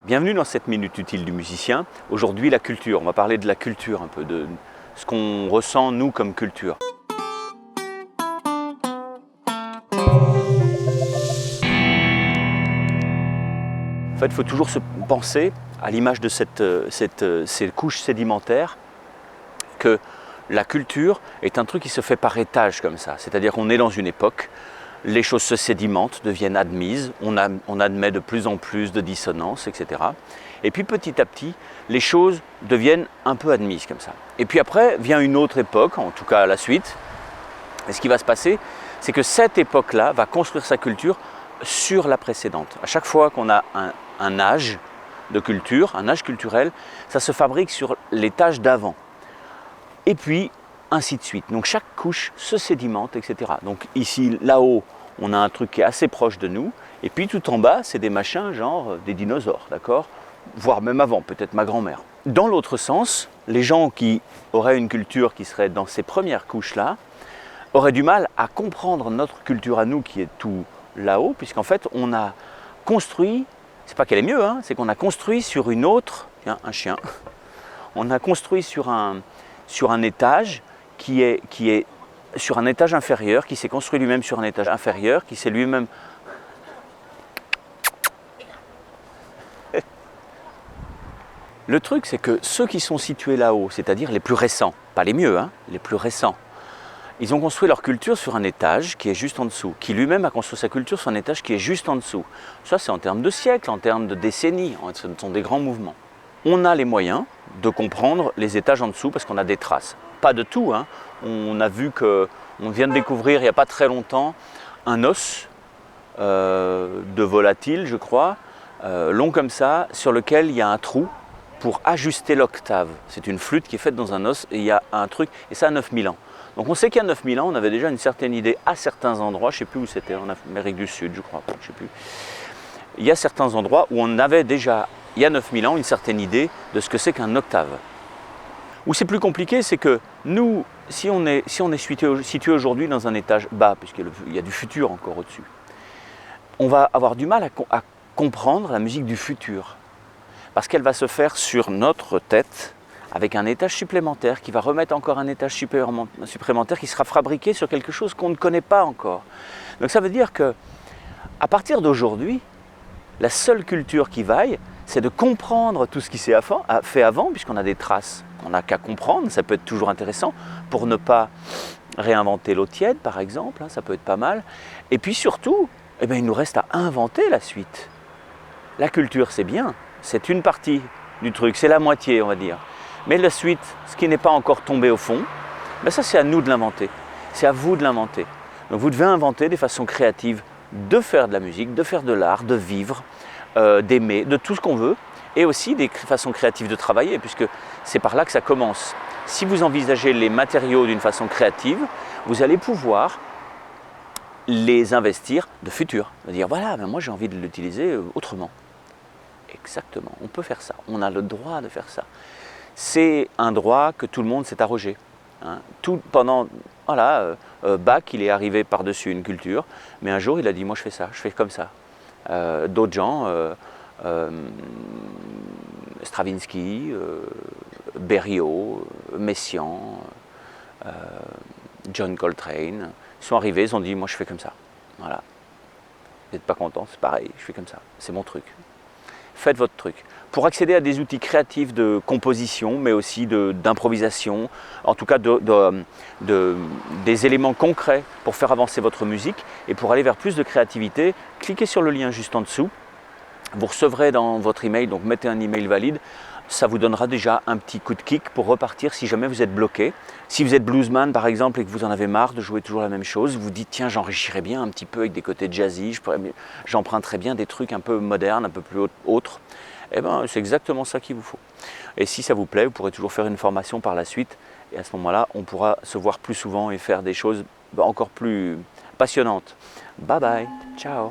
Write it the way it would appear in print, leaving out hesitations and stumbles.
Bienvenue dans cette minute utile du musicien. Aujourd'hui, la culture. On va parler de la culture un peu, de ce qu'on ressent nous comme culture. En fait, il faut toujours se penser, à l'image de ces couches sédimentaires, que la culture est un truc qui se fait par étage comme ça. C'est-à-dire qu'on est dans une époque, les choses se sédimentent, deviennent admises, on admet de plus en plus de dissonances, etc. Et puis petit à petit, les choses deviennent un peu admises comme ça. Et puis après vient une autre époque, en tout cas à la suite. Et ce qui va se passer, c'est que cette époque-là va construire sa culture sur la précédente. À chaque fois qu'on a un âge de culture, un âge culturel, ça se fabrique sur l'étage d'avant. Et puis, ainsi de suite. Donc chaque couche se sédimente, etc. Donc ici, là-haut, on a un truc qui est assez proche de nous. Et puis tout en bas, c'est des machins genre des dinosaures, d'accord? Voire même avant, peut-être ma grand-mère. Dans l'autre sens, les gens qui auraient une culture qui serait dans ces premières couches-là, auraient du mal à comprendre notre culture à nous qui est tout là-haut, puisqu'en fait, on a construit, c'est pas qu'elle est mieux, hein, c'est qu'on a construit sur une autre, tiens, un chien, on a construit sur un étage qui est sur un étage inférieur, qui s'est construit lui-même sur un étage inférieur, qui s'est lui-même... Le truc, c'est que ceux qui sont situés là-haut, c'est-à-dire les plus récents, pas les mieux, hein, les plus récents, ils ont construit leur culture sur un étage qui est juste en dessous, qui lui-même a construit sa culture sur un étage qui est juste en dessous. Ça, c'est en termes de siècles, en termes de décennies, ce sont des grands mouvements. On a les moyens de comprendre les étages en dessous parce qu'on a des traces. Pas de tout, hein. On a vu qu'on vient de découvrir il n'y a pas très longtemps un os de volatile, je crois, long comme ça, sur lequel il y a un trou pour ajuster l'octave. C'est une flûte qui est faite dans un os et il y a un truc, et ça a 9000 ans. Donc on sait qu'il y a 9000 ans, on avait déjà une certaine idée à certains endroits, je ne sais plus où c'était, en Amérique du Sud, je crois, je ne sais plus. Il y a certains endroits où on avait déjà, il y a 9000 ans, une certaine idée de ce que c'est qu'un octave. Où c'est plus compliqué, c'est que nous, si on est situé aujourd'hui dans un étage bas, puisqu'il y a du futur encore au-dessus, on va avoir du mal à comprendre la musique du futur. Parce qu'elle va se faire sur notre tête, avec un étage supplémentaire, qui va remettre encore un étage supplémentaire, qui sera fabriqué sur quelque chose qu'on ne connaît pas encore. Donc ça veut dire que, à partir d'aujourd'hui, la seule culture qui vaille, c'est de comprendre tout ce qui s'est fait avant, puisqu'on a des traces. On n'a qu'à comprendre, ça peut être toujours intéressant, pour ne pas réinventer l'eau tiède, par exemple, hein, ça peut être pas mal. Et puis surtout, eh bien, il nous reste à inventer la suite. La culture, c'est bien, c'est une partie du truc, c'est la moitié, on va dire. Mais la suite, ce qui n'est pas encore tombé au fond, ben ça c'est à nous de l'inventer, c'est à vous de l'inventer. Donc vous devez inventer des façons créatives de faire de la musique, de faire de l'art, de vivre, d'aimer, de tout ce qu'on veut, et aussi des façons créatives de travailler, puisque c'est par là que ça commence. Si vous envisagez les matériaux d'une façon créative, vous allez pouvoir les investir de futur. Dire voilà, ben moi j'ai envie de l'utiliser autrement. Exactement, on peut faire ça, on a le droit de faire ça. C'est un droit que tout le monde s'est arrogé. Hein. Bach, il est arrivé par-dessus une culture, mais un jour il a dit moi je fais ça, je fais comme ça. D'autres gens, Stravinsky, Berlioz, Messiaen, John Coltrane, ils sont arrivés, ils ont dit moi je fais comme ça. Voilà. Vous n'êtes pas content, c'est pareil, je fais comme ça, c'est mon truc. Faites votre truc. Pour accéder à des outils créatifs de composition, mais aussi d'improvisation, en tout cas des éléments concrets pour faire avancer votre musique et pour aller vers plus de créativité, cliquez sur le lien juste en dessous. Vous recevrez dans votre email, donc mettez un email valide. Ça vous donnera déjà un petit coup de kick pour repartir si jamais vous êtes bloqué. Si vous êtes bluesman par exemple et que vous en avez marre de jouer toujours la même chose, vous dites tiens j'enrichirais bien un petit peu avec des côtés jazzy, j'emprunterais bien des trucs un peu modernes, un peu plus autres. Eh bien c'est exactement ça qu'il vous faut. Et si ça vous plaît, vous pourrez toujours faire une formation par la suite et à ce moment-là on pourra se voir plus souvent et faire des choses encore plus passionnantes. Bye bye, ciao.